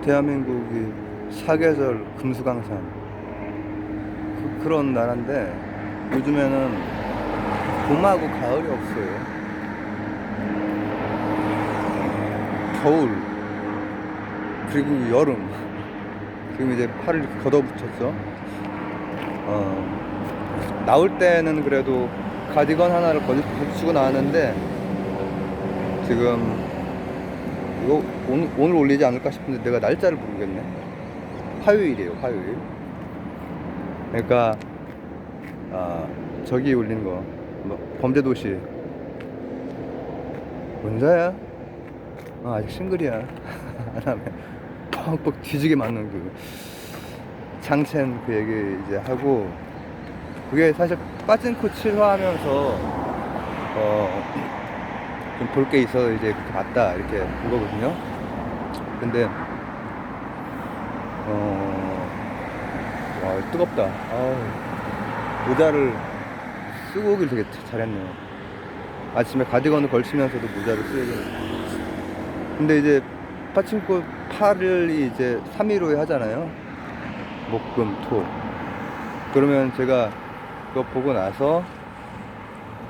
대한민국이 사계절 금수강산 그런 나라인데 요즘에는 봄하고 가을이 없어요. 겨울 그리고 여름. 지금 이제 팔을 이렇게 걷어붙였어. 나올 때는 그래도 가디건 하나를 걸치고 나왔는데 지금 이거 오늘 올리지 않을까 싶은데 내가 날짜를 모르겠네. 화요일이에요, 화요일. 그러니까 저기 올린 거 범죄도시 원자야? 아직 싱글이야. 다음에 퍽퍽 뒤지게 맞는 그 장첸 그 얘기 이제 하고, 그게 사실 빠진코 7화 하면서 좀 볼 게 있어서 이제 그렇게 봤다 이렇게 본 거거든요. 근데 와 뜨겁다. 모자를 쓰고 오길 되게 잘했네요. 아침에 가디건을 걸치면서도 모자를 쓰고. 근데 이제 파친코 8일이 이제 3일후에 하잖아요. 목금토. 그러면 제가 그거 보고 나서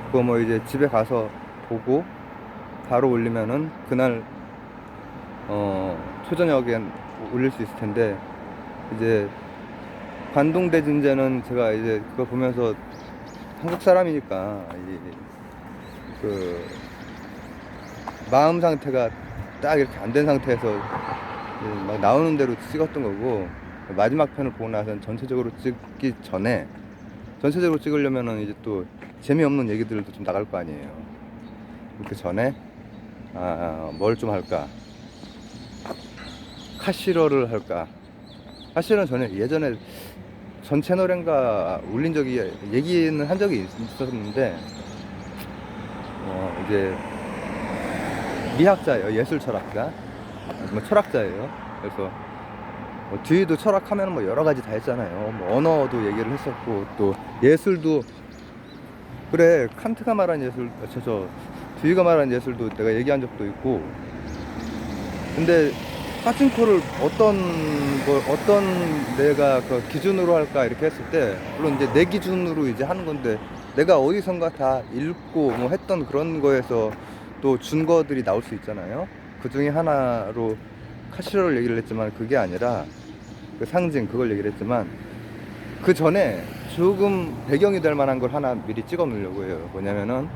그거 뭐 이제 집에 가서 보고 바로 올리면은 그날 초저녁엔 올릴 수 있을 텐데, 이제 관동대진제는 제가 이제 그거 보면서 한국 사람이니까 그 마음 상태가 딱 이렇게 안 된 상태에서 막 나오는 대로 찍었던 거고, 마지막 편을 보고 나서는 전체적으로 찍으려면은 이제 또 재미없는 얘기들도 좀 나갈 거 아니에요. 그 전에 뭘 좀 할까? 카시러를 할까? 카시러는 전에 예전에 전 채널인가 올린 적이, 얘기는 한 적이 있었는데 이제 미학자예요. 예술 철학자. 뭐 철학자예요. 그래서 뭐 뒤에도 철학하면 뭐 여러 가지 다 했잖아요. 뭐 언어도 얘기를 했었고, 또 예술도, 그래 칸트가 말한 예술, 뒤가 말한 예술도 내가 얘기한 적도 있고. 근데 파친코를 어떤 내가 그 기준으로 할까 이렇게 했을 때, 물론 이제 내 기준으로 이제 하는 건데, 내가 어디선가 다 읽고 뭐 했던 그런 거에서 또 준거들이 나올 수 있잖아요. 그 중에 하나로 카시로를 얘기를 했지만, 그게 아니라 그 상징 그걸 얘기를 했지만, 그 전에 조금 배경이 될 만한 걸 하나 미리 찍어 놓으려고 해요. 뭐냐면은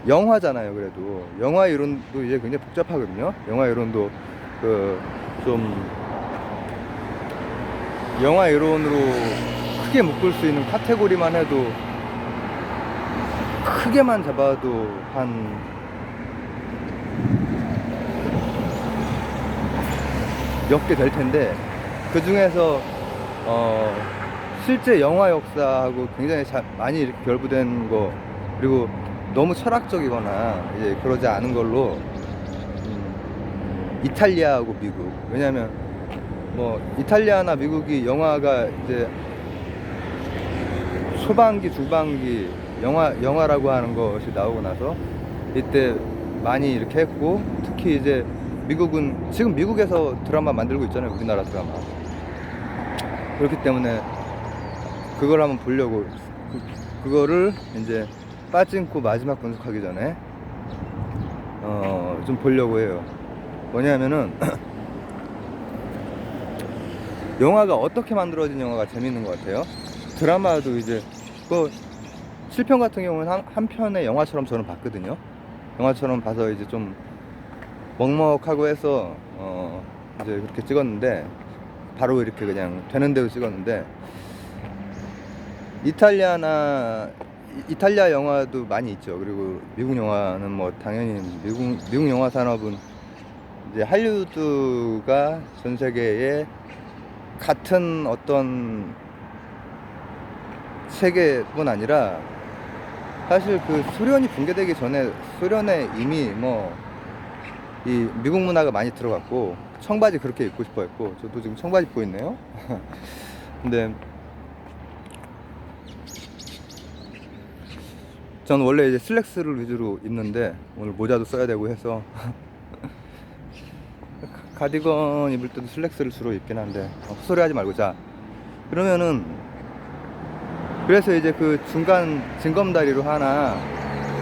영화잖아요. 그래도 영화 이론도 이제 굉장히 복잡하거든요. 영화 이론도 좀 영화 이론으로 크게 묶을 수 있는 카테고리만 해도, 크게만 잡아도 한 몇 개 될 텐데, 그 중에서 실제 영화 역사하고 굉장히 많이 이렇게 결부된 거, 그리고 너무 철학적이거나 이제 그러지 않은 걸로 이탈리아하고 미국. 왜냐면 뭐 이탈리아나 미국이 영화가 이제 초반기 중반기 영화라고 하는 것이 나오고 나서 이때 많이 이렇게 했고, 특히 이제 미국은 지금 미국에서 드라마 만들고 있잖아요. 우리나라 드라마. 그렇기 때문에 그걸 한번 보려고, 그거를 이제 빠진코 마지막 분석하기 전에 좀 보려고 해요. 뭐냐면은 영화가 어떻게 만들어진 영화가 재밌는 것 같아요. 드라마도 이제 그 7편 같은 경우는 한 편의 영화처럼 저는 봤거든요. 영화처럼 봐서 이제 좀 먹먹하고 해서 이제 그렇게 찍었는데, 바로 이렇게 그냥 되는 대로 찍었는데, 이탈리아 영화도 많이 있죠. 그리고 미국 영화는 뭐 당연히 미국 영화 산업은 이제 할리우드가 전 세계에 같은 어떤 세계뿐 아니라, 사실 그 소련이 붕괴되기 전에 소련에 이미 뭐 이 미국 문화가 많이 들어갔고, 청바지 그렇게 입고 싶어 했고, 저도 지금 청바지 입고 있네요. 근데 전 원래 이제 슬랙스를 위주로 입는데 오늘 모자도 써야 되고 해서 가디건 입을 때도 슬랙스를 주로 입긴 한데 헛소리 하지 말고. 자, 그러면은 그래서 이제 그 중간 징검다리로 하나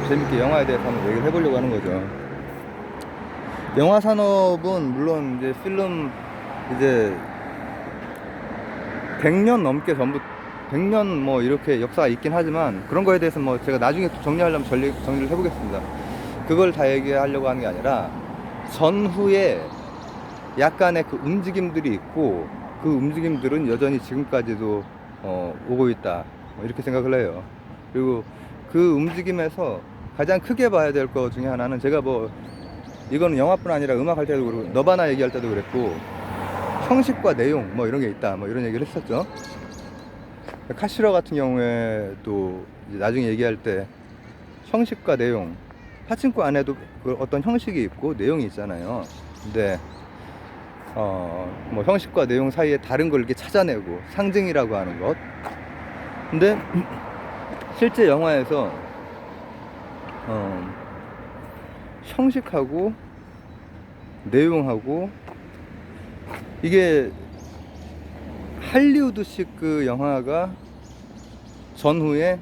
재밌게 영화에 대해서 한번 얘기를 해보려고 하는 거죠. 영화 산업은 물론 이제 필름 이제 100년 넘게 전부 100년 뭐 이렇게 역사가 있긴 하지만 그런 거에 대해서 뭐 제가 나중에 또 정리하려면 정리를 해보겠습니다. 그걸 다 얘기하려고 하는 게 아니라 전후에 약간의 그 움직임들이 있고 그 움직임들은 여전히 지금까지도 오고 있다, 뭐 이렇게 생각을 해요. 그리고 그 움직임에서 가장 크게 봐야 될 것 중에 하나는, 제가 뭐 이거는 영화뿐 아니라 음악 할 때도 그렇고 너바나 얘기할 때도 그랬고, 형식과 내용 뭐 이런 게 있다, 뭐 이런 얘기를 했었죠. 카시러 같은 경우에도 이제 나중에 얘기할 때 형식과 내용, 파친코 안에도 그 어떤 형식이 있고 내용이 있잖아요. 근데 뭐 형식과 내용 사이에 다른 걸 이렇게 찾아내고 상징이라고 하는 것. 근데 실제 영화에서 형식하고 내용하고 이게 할리우드식 그 영화가 전후에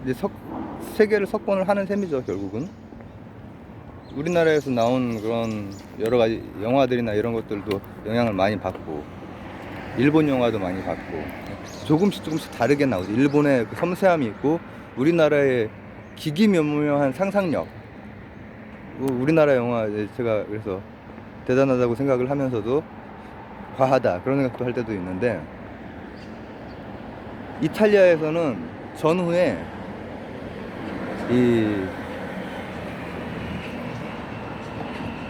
이제 세계를 석권을 하는 셈이죠. 결국은 우리나라에서 나온 그런 여러 가지 영화들이나 이런 것들도 영향을 많이 받고, 일본 영화도 많이 받고, 조금씩 다르게 나오죠. 일본의 그 섬세함이 있고 우리나라의 기기묘묘한 상상력. 우리나라 영화 제가 그래서 대단하다고 생각을 하면서도 과하다 그런 생각도 할 때도 있는데, 이탈리아에서는 전후에 이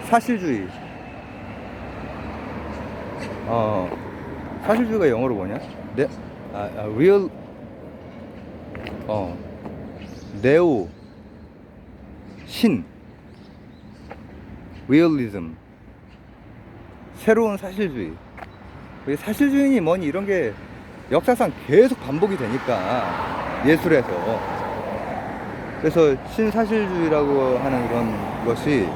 사실주의, 사실주의가 영어로 뭐냐? real, 네오, 신, 리얼리즘, 새로운 사실주의. 사실주의니 뭐니 이런 게 역사상 계속 반복이 되니까, 예술에서. 그래서 신사실주의라고 하는 그런 것이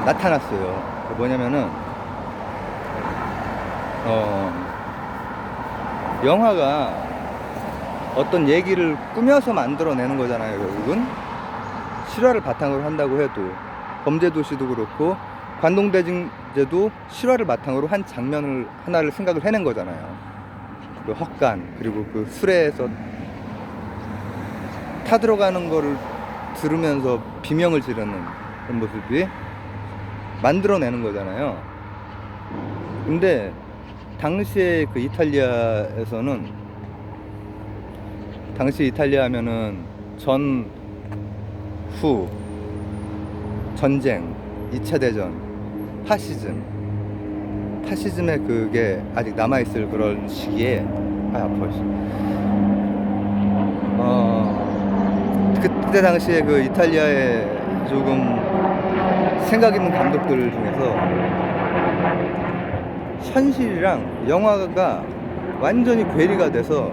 나타났어요. 뭐냐면은 영화가 어떤 얘기를 꾸며서 만들어내는 거잖아요. 결국은 실화를 바탕으로 한다고 해도, 범죄도시도 그렇고 관동대증제도 실화를 바탕으로 한 장면을 하나를 생각을 해낸 거잖아요. 그 헛간, 그리고 그 술에서 타들어가는 거를 들으면서 비명을 지르는 그런 모습이 만들어내는 거잖아요. 근데 당시에 그 이탈리아에서는, 당시 이탈리아 하면은 전후 전쟁, 2차 대전, 파시즘의 그게 아직 남아있을 그런 시기에, 그때 당시에 그 이탈리아의 조금 생각 있는 감독들 중에서 현실이랑 영화가 완전히 괴리가 돼서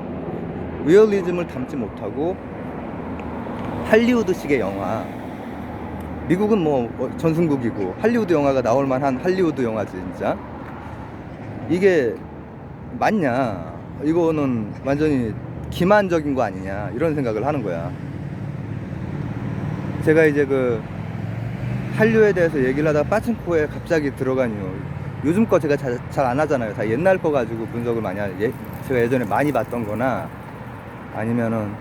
리얼리즘을 담지 못하고 할리우드식의 영화, 미국은 뭐 전승국이고 할리우드 영화가 나올 만한 할리우드 영화지. 진짜 이게 맞냐, 이거는 완전히 기만적인 거 아니냐, 이런 생각을 하는 거야. 제가 이제 그 한류에 대해서 얘기를 하다가 빠친코에 갑자기 들어간 이유, 요즘 거 제가 잘 안 하잖아요. 다 옛날 거 가지고 분석을 많이 제가 예전에 많이 봤던 거나, 아니면은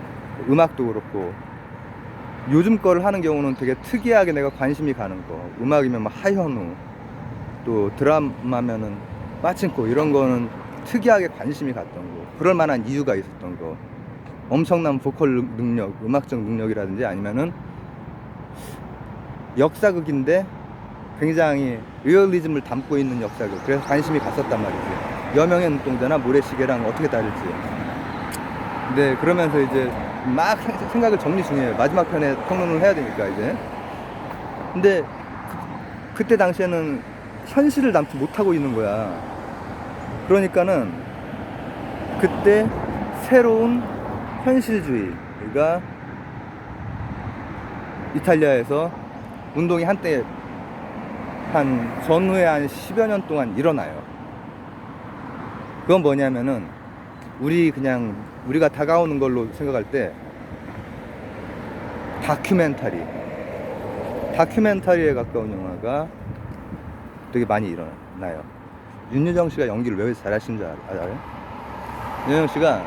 음악도 그렇고, 요즘 거를 하는 경우는 되게 특이하게 내가 관심이 가는 거, 음악이면 뭐 하현우, 또 드라마면은 빠친코, 이런 거는 특이하게 관심이 갔던 거, 그럴 만한 이유가 있었던 거, 엄청난 보컬 능력, 음악적 능력이라든지, 아니면은 역사극인데 굉장히 리얼리즘을 담고 있는 역사극, 그래서 관심이 갔었단 말이지. 여명의 눈동자나 모래시계랑 어떻게 다를지. 근데 그러면서 이제 막 생각을 정리 중이에요. 마지막 편에 평론을 해야 되니까 이제. 근데 그때 당시에는 현실을 담지 못하고 있는 거야. 그러니까는 그때 새로운 현실주의가 이탈리아에서 운동이 한때 한 전후에 한 10여 년 동안 일어나요. 그건 뭐냐면은 우리가 다가오는 걸로 생각할 때 다큐멘터리에 가까운 영화가 되게 많이 일어나요. 윤여정 씨가 연기를 왜 잘하시는 줄 알아요? 윤여정 씨가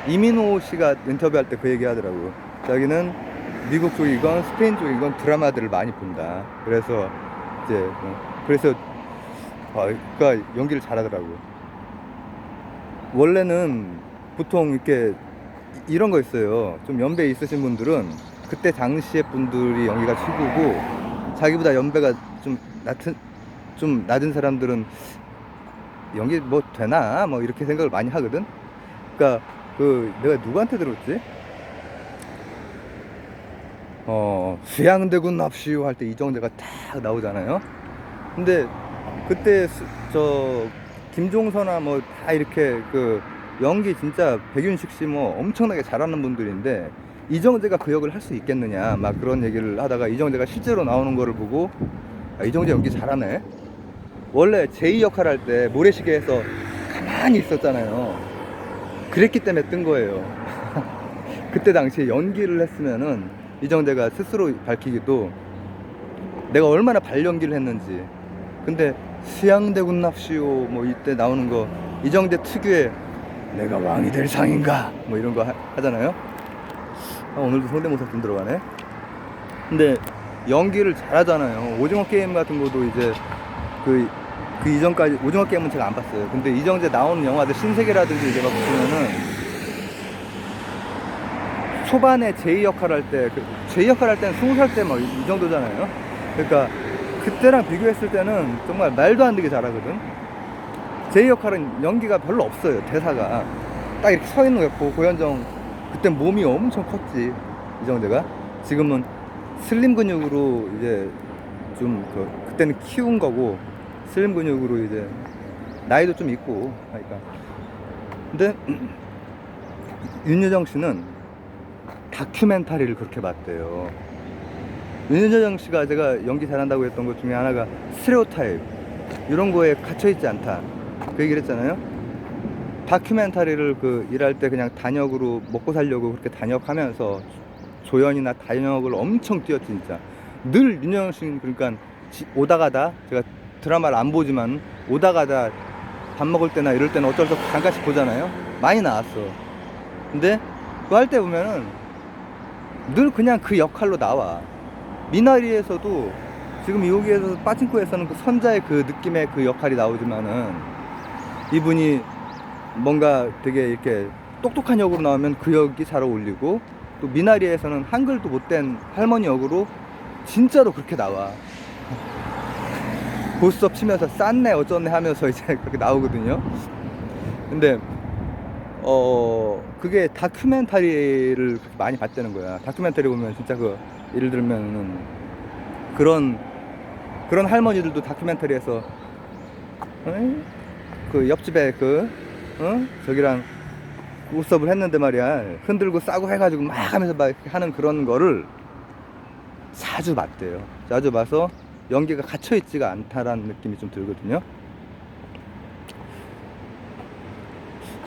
이민호 씨가 인터뷰할 때 그 얘기 하더라고. 자기는 미국 쪽이건 스페인 쪽이건 드라마들을 많이 본다. 그래서 그러니까 연기를 잘하더라고. 원래는 보통 이렇게 이런 거 있어요. 좀 연배 있으신 분들은 그때 당시의 분들이 연기가 최고고, 자기보다 연배가 좀 낮은 사람들은 연기 뭐 되나 뭐 이렇게 생각을 많이 하거든. 그러니까 내가 누구한테 들었지? 수양대군 납시오 할 때 이정재가 딱 나오잖아요. 근데 그때 김종서나 뭐 다 이렇게 연기 진짜 백윤식 씨 뭐 엄청나게 잘하는 분들인데 이정재가 그 역을 할 수 있겠느냐 막 그런 얘기를 하다가, 이정재가 실제로 나오는 거를 보고 이정재 연기 잘하네. 원래 제이 역할 할 때 모래시계에서 가만히 있었잖아요. 그랬기 때문에 뜬 거예요. 그때 당시에 연기를 했으면은 이정재가 스스로 밝히기도 내가 얼마나 발연기를 했는지. 근데 수양대군 납시오 뭐 이때 나오는 거 이정재 특유의 내가 왕이 될 상인가 뭐 이런 거 하잖아요. 오늘도 성대모사 좀 들어가네. 근데 연기를 잘하잖아요. 오징어 게임 같은 것도 이제 그 이전까지 오징어 게임은 제가 안 봤어요. 근데 이정재 나오는 영화들 신세계라든지 이제 막 보면은 초반에 제이 역할 할 때 제이 역할 할 때는 20살 때 막 이 정도잖아요. 그러니까 그때랑 비교했을 때는 정말 말도 안 되게 잘하거든. 제이 역할은 연기가 별로 없어요. 대사가 딱 이렇게 서 있는 거 같고, 고현정 그때 몸이 엄청 컸지. 이정재가 지금은 슬림 근육으로 이제 좀 그때는 키운 거고 슬림 근육으로 이제 나이도 좀 있고 하니까. 근데 윤여정 씨는 다큐멘터리를 그렇게 봤대요. 윤여정 씨가 제가 연기 잘한다고 했던 것 중에 하나가 스테레오타입 이런 거에 갇혀있지 않다 그 얘기를 했잖아요. 다큐멘터리를 일할 때 그냥 단역으로 먹고 살려고 그렇게 단역하면서 조연이나 단역을 엄청 뛰었지. 진짜 늘 윤여정 씨는 그러니까 오다가다, 제가 드라마를 안 보지만 오다가다 밥 먹을 때나 이럴 때는 어쩔 수 없이 잠깐씩 보잖아요. 많이 나왔어. 근데 그거 할 때 보면은 늘 그냥 그 역할로 나와. 미나리에서도 지금 여기에서 빠친코에서는 그 선자의 그 느낌의 그 역할이 나오지만은 이분이 뭔가 되게 이렇게 똑똑한 역으로 나오면 그 역이 잘 어울리고, 또 미나리에서는 한글도 못된 할머니 역으로 진짜로 그렇게 나와. 보스업 치면서 쌌네 어쩌네 하면서 이제 그렇게 나오거든요. 근데 그게 다큐멘터리를 많이 봤다는 거야. 다큐멘터리 보면 진짜 예를 들면은 그런 할머니들도 다큐멘터리에서 그 옆집에 저기랑 보스업을 했는데 말이야, 흔들고 싸고 해가지고 막 하면서 막 하는 그런 거를 자주 봤대요. 자주 봐서 연기가 갇혀있지가 않다라는 느낌이 좀 들거든요.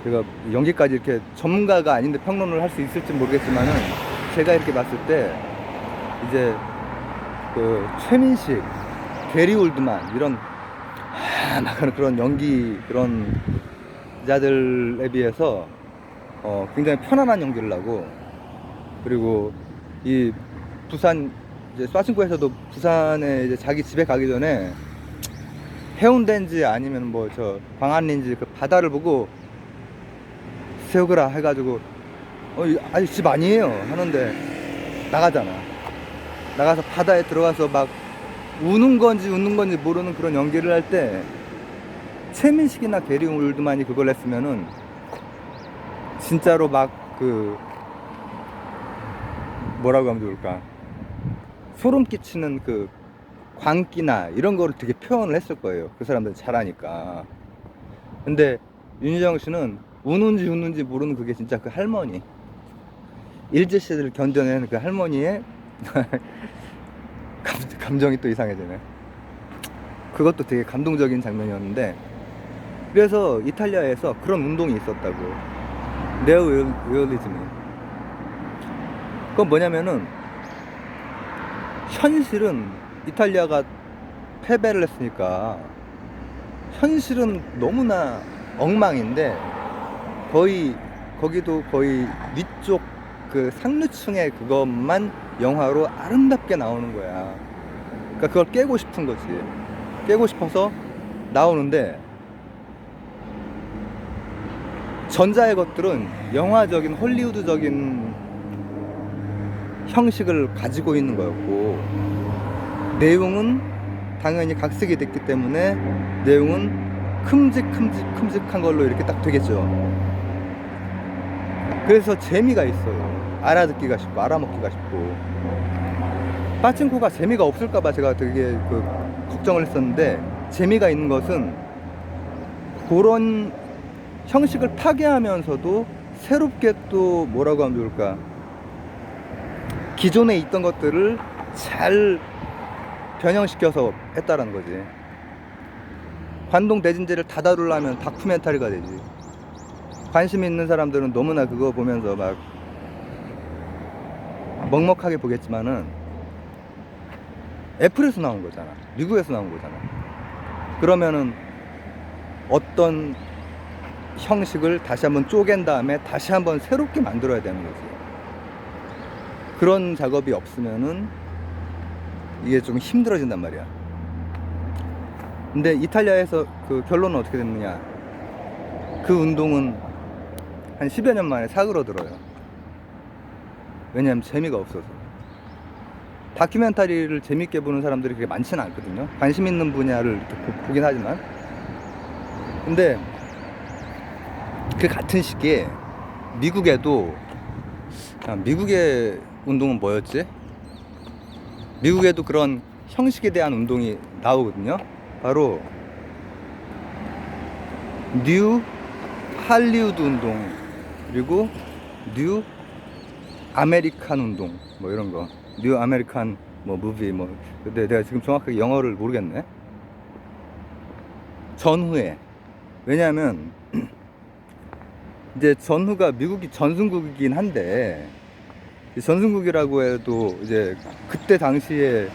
제가 연기까지 이렇게 전문가가 아닌데 평론을 할 수 있을지 모르겠지만은, 제가 이렇게 봤을 때 이제 최민식, 게리 올드만 이런 막 그런 연기 그런 자들에 비해서 굉장히 편안한 연기를 하고, 그리고 이 부산 이제 쏴친코에서도 부산에 이제 자기 집에 가기 전에 해운대인지 아니면 뭐 광안리인지 그 바다를 보고 세우거라 해가지고 아직 집 아니에요 하는데 나가잖아. 나가서 바다에 들어가서 막 우는 건지 웃는 건지 모르는 그런 연기를 할 때, 최민식이나 게리 올드만이 그걸 했으면은 진짜로 막 뭐라고 하면 좋을까, 소름 끼치는 광기나 이런 거를 되게 표현을 했을 거예요. 그 사람들 잘하니까. 근데 윤여정 씨는 우는지 웃는지 모르는 그게 진짜 그 할머니, 일제시대를 견뎌낸 그 할머니의 감정이 또 이상해지네. 그것도 되게 감동적인 장면이었는데, 그래서 이탈리아에서 그런 운동이 있었다고. 네오리얼리즘이. 그건 뭐냐면은, 현실은 이탈리아가 패배를 했으니까 현실은 너무나 엉망인데, 거기도 거의 위쪽 그 상류층의 그것만 영화로 아름답게 나오는 거야. 그러니까 그걸 깨고 싶은 거지. 깨고 싶어서 나오는데, 전자의 것들은 영화적인 헐리우드적인 형식을 가지고 있는 거였고, 내용은 당연히 각색이 됐기 때문에 내용은 큼직한 걸로 이렇게 딱 되겠죠. 그래서 재미가 있어요. 알아듣기가 쉽고 알아먹기가 쉽고. 빠친코가 재미가 없을까봐 제가 되게 걱정을 했었는데, 재미가 있는 것은 그런 형식을 파괴하면서도 새롭게, 또 뭐라고 하면 좋을까, 기존에 있던 것들을 잘 변형시켜서 했다라는 거지. 관동 대진제를 다 다루려면 다큐멘터리가 되지. 관심 있는 사람들은 너무나 그거 보면서 막 먹먹하게 보겠지만은, 애플에서 나온 거잖아. 미국에서 나온 거잖아. 그러면은 어떤 형식을 다시 한번 쪼갠 다음에 다시 한번 새롭게 만들어야 되는 거지. 그런 작업이 없으면은 이게 좀 힘들어진단 말이야. 근데 이탈리아에서 그 결론은 어떻게 됐느냐, 그 운동은 한 10여 년 만에 사그러들어요. 왜냐하면 재미가 없어서. 다큐멘터리를 재밌게 보는 사람들이 그렇게 많지는 않거든요. 관심 있는 분야를 이렇게 보긴 하지만. 근데 그 같은 시기에 미국에도, 미국의 운동은 뭐였지? 미국에도 그런 형식에 대한 운동이 나오거든요. 바로 뉴 할리우드 운동, 그리고 뉴 아메리칸 운동, 뭐 이런 거. 뉴 아메리칸 뭐 무비 뭐. 근데 내가 지금 정확하게 영어를 모르겠네. 전후에. 왜냐하면 이제 전후가 미국이 전승국이긴 한데, 전승국이라고 해도 이제 그때 당시에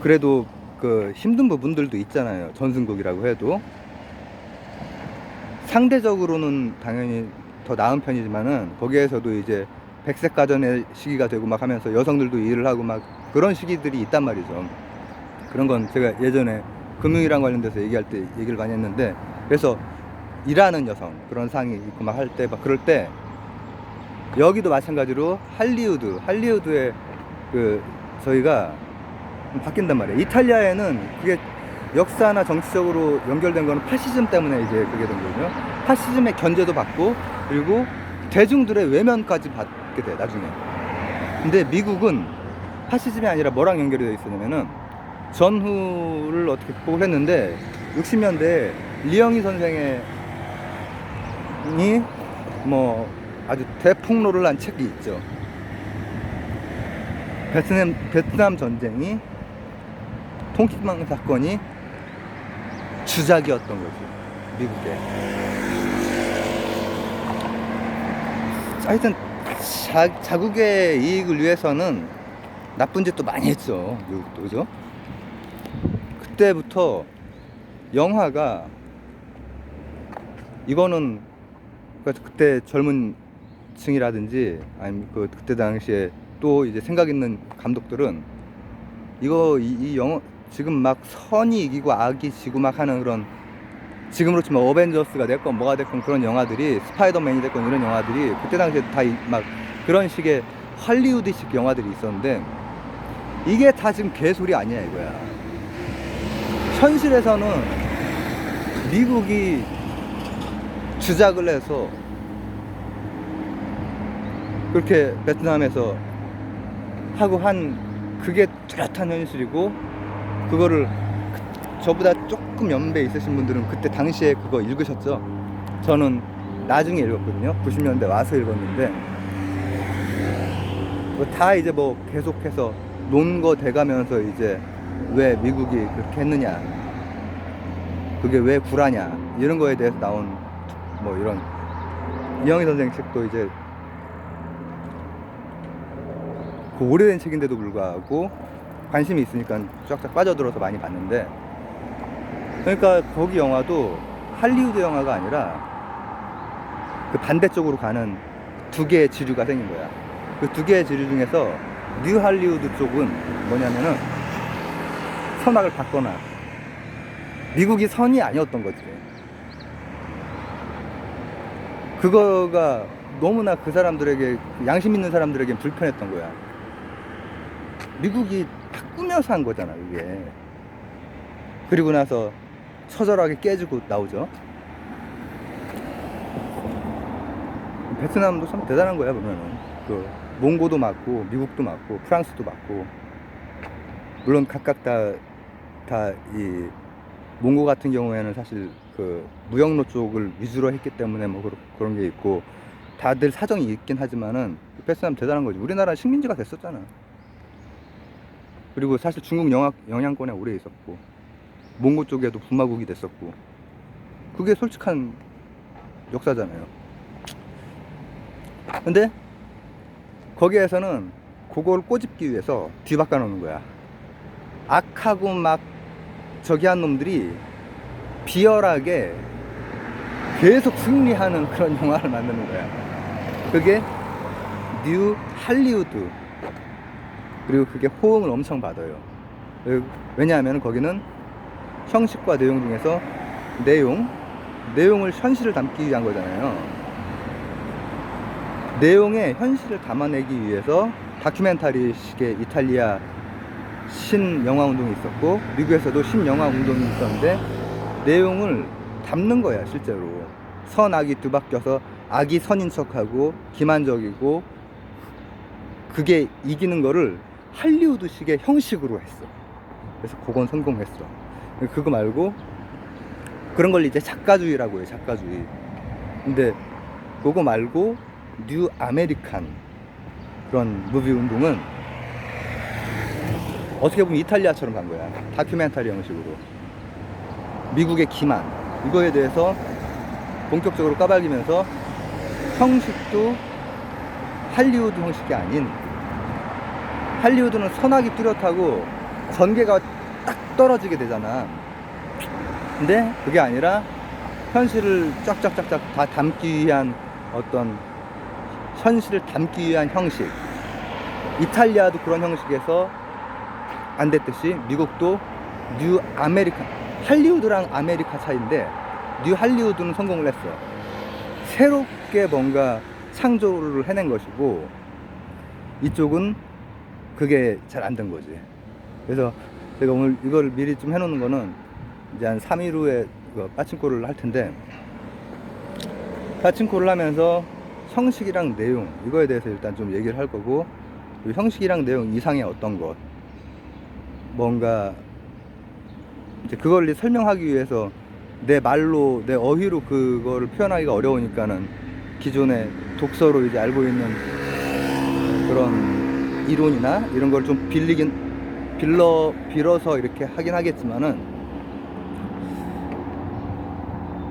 그래도 그 힘든 부분들도 있잖아요. 전승국이라고 해도 상대적으로는 당연히 더 나은 편이지만은, 거기에서도 이제 백색 가전의 시기가 되고 막 하면서 여성들도 일을 하고 막 그런 시기들이 있단 말이죠. 그런 건 제가 예전에 금융이랑 관련돼서 얘기할 때 얘기를 많이 했는데, 그래서 일하는 여성 그런 상이 있고 막 할 때, 막 그럴 때, 여기도 마찬가지로 할리우드에 저희가 바뀐단 말이에요. 이탈리아에는 그게 역사나 정치적으로 연결된 거는 파시즘 때문에 이제 그게 된 거거든요. 파시즘의 견제도 받고, 그리고 대중들의 외면까지 받게 돼, 나중에. 근데 미국은 파시즘이 아니라 뭐랑 연결이 되어 있었냐면은, 전후를 어떻게 극복을 했는데, 60년대에 리영희 선생이 뭐 아주 대폭로를 한 책이 있죠. 베트남 전쟁이, 통키망 사건이 주작이었던 거지, 미국에. 하여튼 자국의 이익을 위해서는 나쁜 짓도 많이 했죠, 미국도. 그죠? 그때부터 영화가, 이거는 그때 젊은 층이라든지 아니면 그때 당시에 또 이제 생각 있는 감독들은 이 영화, 지금 막 선이 이기고 악이 지고 막 하는 그런, 지금으로 치면 어벤져스가 됐건 뭐가 됐건 그런 영화들이, 스파이더맨이 됐건 이런 영화들이 그때 당시에 다 막 그런 식의 할리우드식 영화들이 있었는데, 이게 다 지금 개소리 아니야 이거야. 현실에서는 미국이 주작을 해서 그렇게 베트남에서 하고 한, 그게 뚜렷한 현실이고, 그거를 저보다 조금 연배 있으신 분들은 그때 당시에 그거 읽으셨죠? 저는 나중에 읽었거든요. 90년대 와서 읽었는데, 뭐 다 이제 뭐 계속해서 논거 돼가면서 이제 왜 미국이 그렇게 했느냐, 그게 왜 구라냐, 이런 거에 대해서 나온 뭐 이런 이영희 선생 책도 이제 그 오래된 책인데도 불구하고 관심이 있으니까 쫙쫙 빠져들어서 많이 봤는데, 그러니까 거기 영화도 할리우드 영화가 아니라 그 반대쪽으로 가는 두 개의 지류가 생긴 거야. 그 두 개의 지류 중에서 뉴 할리우드 쪽은 뭐냐면은 선악을 받거나 미국이 선이 아니었던 거지. 그거가 너무나 그 사람들에게, 양심 있는 사람들에게 불편했던 거야. 미국이 다 꾸며서 한 거잖아, 이게. 그리고 나서 처절하게 깨지고 나오죠. 베트남도 참 대단한 거야, 보면은. 그 몽고도 맞고 미국도 맞고 프랑스도 맞고, 물론 각각 다 이 몽고 같은 경우에는 사실 그 무역로 쪽을 위주로 했기 때문에 뭐 그런 게 있고 다들 사정이 있긴 하지만은 베트남 대단한 거지. 우리나라 식민지가 됐었잖아. 그리고 사실 중국 영향권에 오래 있었고 몽고 쪽에도 분마국이 됐었고, 그게 솔직한 역사잖아요. 근데 거기에서는 그걸 꼬집기 위해서 뒤바꿔 놓는 거야. 악하고 막 저기 한 놈들이 비열하게 계속 승리하는 그런 영화를 만드는 거야. 그게 뉴 할리우드. 그리고 그게 호응을 엄청 받아요. 왜냐하면 거기는 형식과 내용 중에서 내용을 현실을 담기 위한 거잖아요. 내용의 현실을 담아내기 위해서 다큐멘터리식의 이탈리아 신영화운동이 있었고 미국에서도 신영화운동이 있었는데 내용을 담는 거야. 실제로 선악이 뒤바뀌어서 악이 선인 척하고 기만적이고 그게 이기는 거를 할리우드식의 형식으로 했어. 그래서 그건 성공했어. 그거 말고 그런 걸 이제 작가주의라고 해요. 작가주의. 근데 그거 말고 뉴 아메리칸 그런 무비 운동은 어떻게 보면 이탈리아처럼 간 거야. 다큐멘터리 형식으로 미국의 기만 이거에 대해서 본격적으로 까발리면서 형식도 할리우드 형식이 아닌, 할리우드는 선악이 뚜렷하고 전개가 딱 떨어지게 되잖아. 근데 그게 아니라 현실을 쫙쫙쫙쫙 다 담기 위한 어떤 현실을 담기 위한 형식. 이탈리아도 그런 형식에서 안 됐듯이 미국도 뉴 아메리카, 할리우드랑 아메리카 차이인데 뉴 할리우드는 성공을 했어. 새롭게 뭔가 창조를 해낸 것이고 이쪽은 그게 잘 안 된 거지. 그래서 제가 오늘 이걸 미리 좀 해놓는 거는 이제 한 3일 후에 빠친코를 할 텐데, 빠친코를 하면서 형식이랑 내용 이거에 대해서 일단 좀 얘기를 할 거고, 형식이랑 내용 이상의 어떤 것 뭔가 이제 그걸 설명하기 위해서 내 말로 내 어휘로 그거를 표현하기가 어려우니까는 기존의 독서로 이제 알고 있는 그런 이론이나 이런 걸 좀 빌어서 이렇게 하긴 하겠지만은,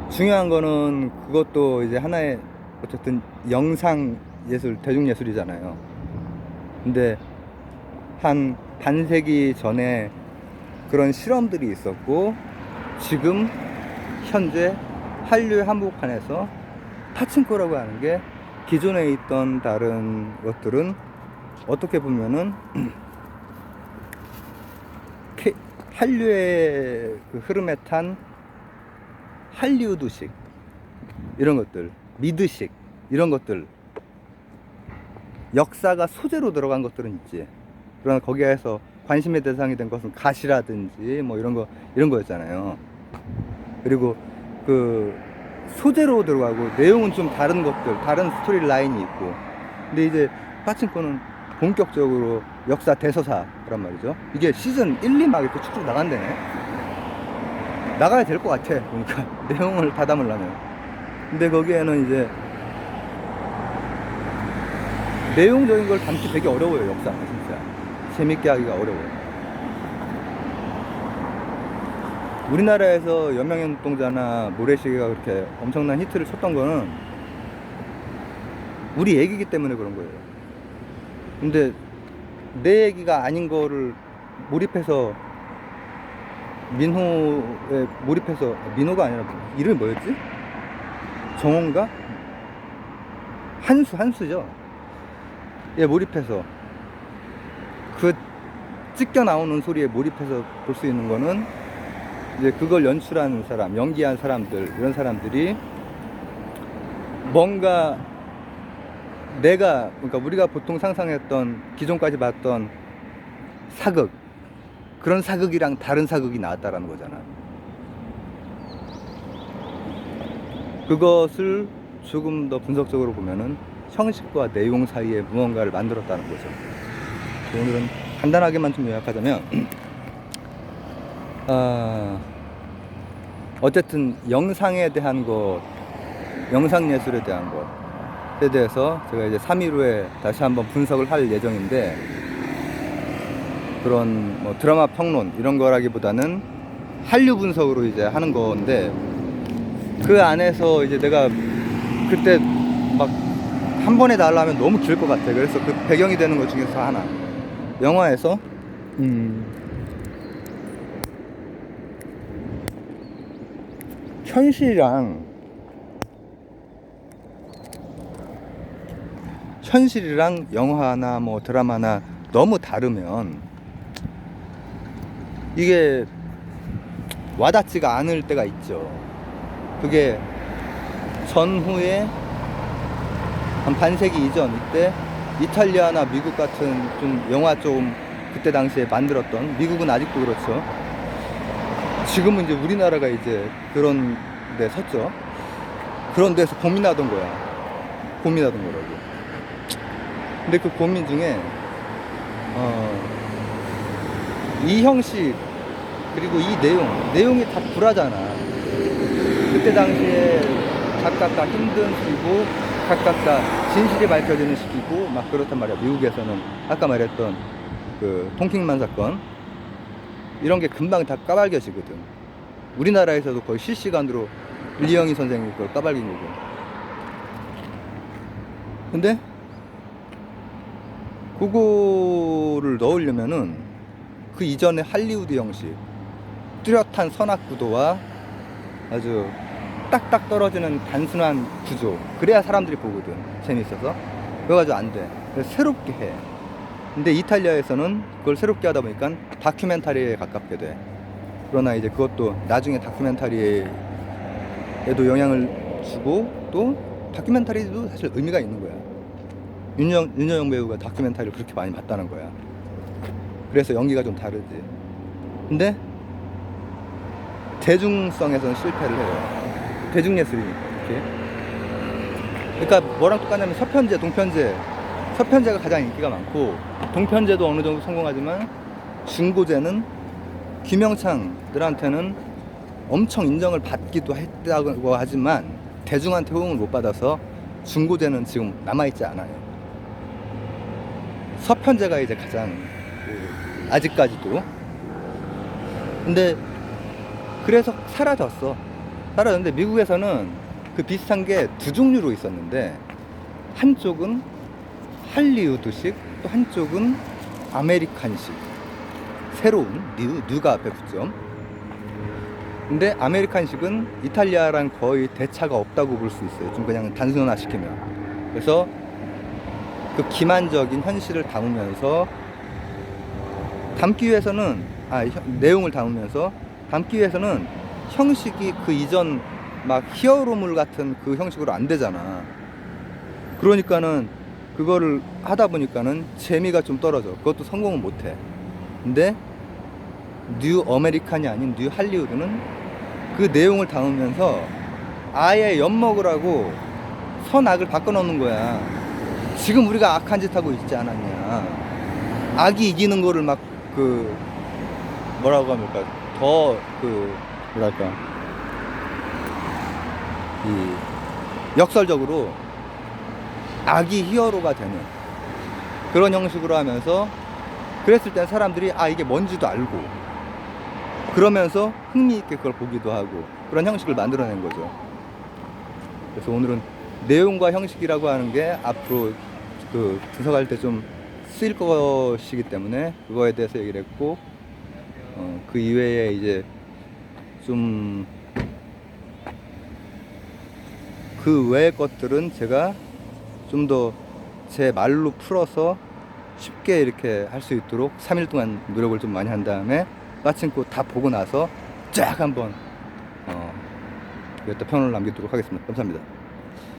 중요한 거는 그것도 이제 하나의 어쨌든 영상 예술, 대중 예술이잖아요. 근데 한 반세기 전에 그런 실험들이 있었고 지금 현재 한류의 한복판에서 파친코라고 하는 게 기존에 있던 다른 것들은 어떻게 보면은 한류의 그 흐름에 탄 할리우드식 이런 것들, 미드식 이런 것들, 역사가 소재로 들어간 것들은 있지. 그러나 거기에서 관심의 대상이 된 것은 가시라든지 뭐 이런 거였잖아요. 그리고 그 소재로 들어가고 내용은 좀 다른 것들, 다른 스토리 라인이 있고. 근데 이제 파친코는 본격적으로 역사 대서사란 말이죠. 이게 시즌 1, 2막 이렇게 쭉쭉 나간대네. 나가야 될 것 같아 보니까 내용을 다 담으려면. 근데 거기에는 이제 내용적인 걸 담기 되게 어려워요. 역사는 진짜 재밌게 하기가 어려워요. 우리나라에서 여명의 눈동자나 모래시계가 그렇게 엄청난 히트를 쳤던 거는 우리 얘기이기 때문에 그런 거예요. 근데 내 얘기가 아닌 거를 몰입해서 민호에 몰입해서, 민호가 아니라 이름이 뭐였지? 정호인가? 한수죠. 예, 몰입해서 그 찢겨 나오는 소리에 몰입해서 볼 수 있는 거는 이제 그걸 연출하는 사람, 연기한 사람들, 이런 사람들이 뭔가 그러니까 우리가 보통 상상했던, 기존까지 봤던 사극, 그런 사극이랑 다른 사극이 나왔다라는 거잖아. 그것을 조금 더 분석적으로 보면은 형식과 내용 사이에 무언가를 만들었다는 거죠. 오늘은 간단하게만 좀 요약하자면 어쨌든 영상에 대한 것, 영상 예술에 대한 것에 대해서 제가 이제 3일 후에 다시 한번 분석을 할 예정인데, 그런 뭐 드라마 평론 이런 거라기보다는 한류 분석으로 이제 하는 건데, 그 안에서 이제 내가 그때 막 한 번에 다 하려면 너무 길 것 같아. 그래서 그 배경이 되는 것 중에서 하나, 영화에서 현실이랑 영화나 뭐 드라마나 너무 다르면 이게 와닿지가 않을 때가 있죠. 그게 전후에 한 반세기 이전, 이때 이탈리아나 미국 같은 좀 영화 좀 그때 당시에 만들었던, 미국은 아직도 그렇죠. 지금은 이제 우리나라가 이제 그런 데 섰죠. 그런 데서 고민하던 거라고. 근데 그 고민 중에 이 형식 그리고 이 내용이 다 불하잖아. 그때 당시에 각각 다 힘든 시기고 각각 다 진실이 밝혀지는 시기고 막 그렇단 말이야. 미국에서는 아까 말했던 그 통킹만 사건, 이런 게 금방 다 까발겨지거든. 우리나라에서도 거의 실시간으로 일리영희 선생님이 그걸 까발긴 거고. 근데 그거를 넣으려면은 그 이전의 할리우드 형식, 뚜렷한 선악 구도와 아주 딱딱 떨어지는 단순한 구조, 그래야 사람들이 보거든. 재밌어서. 그거 가지고 안 돼. 그래서 새롭게 해. 근데 이탈리아에서는 그걸 새롭게 하다 보니까 다큐멘터리에 가깝게 돼. 그러나 이제 그것도 나중에 다큐멘터리에도 영향을 주고, 또 다큐멘터리도 사실 의미가 있는 거야. 윤여영 배우가 다큐멘터리를 그렇게 많이 봤다는 거야. 그래서 연기가 좀 다르지. 근데 대중성에서는 실패를 해요. 대중예술이니까. 이렇게. 그러니까 뭐랑 똑같냐면 서편제, 동편제. 서편제가 가장 인기가 많고 동편제도 어느 정도 성공하지만 중고제는 김영창들한테는 엄청 인정을 받기도 했다고 하지만 대중한테 호응을 못 받아서 중고제는 지금 남아있지 않아요. 서편제가 이제 가장 아직까지도. 근데 그래서 사라졌는데 미국에서는 그 비슷한 게 두 종류로 있었는데, 한쪽은 할리우드식, 또 한쪽은 아메리칸식. 새로운 뉴가 앞에 붙죠. 근데 아메리칸식은 이탈리아랑 거의 대차가 없다고 볼 수 있어요. 좀 그냥 단순화시키면. 그래서 그 기만적인 현실을 담으면서 내용을 담으면서 담기 위해서는 형식이 그 이전 막 히어로물 같은 그 형식으로 안 되잖아. 그러니까는 그거를 하다 보니까는 재미가 좀 떨어져. 그것도 성공은 못 해. 근데 뉴 아메리칸이 아닌 뉴 할리우드는 그 내용을 담으면서 아예 엿먹으라고 선악을 바꿔놓는 거야. 지금 우리가 악한 짓 하고 있지 않았냐. 악이 이기는 거를 막 뭐라고 합니까? 이 역설적으로 악이 히어로가 되는, 그런 형식으로 하면서 그랬을 땐 사람들이 아 이게 뭔지도 알고 그러면서 흥미있게 그걸 보기도 하고 그런 형식을 만들어낸 거죠. 그래서 오늘은 내용과 형식이라고 하는 게 앞으로 그 분석할 때 좀 쓰일 것이기 때문에 그거에 대해서 얘기를 했고 그 이외에 이제 좀 그 외의 것들은 제가 좀 더 제 말로 풀어서 쉽게 이렇게 할 수 있도록 3일 동안 노력을 좀 많이 한 다음에 빠친코 다 보고 나서 쫙 한번 여기다 평을 남기도록 하겠습니다. 감사합니다.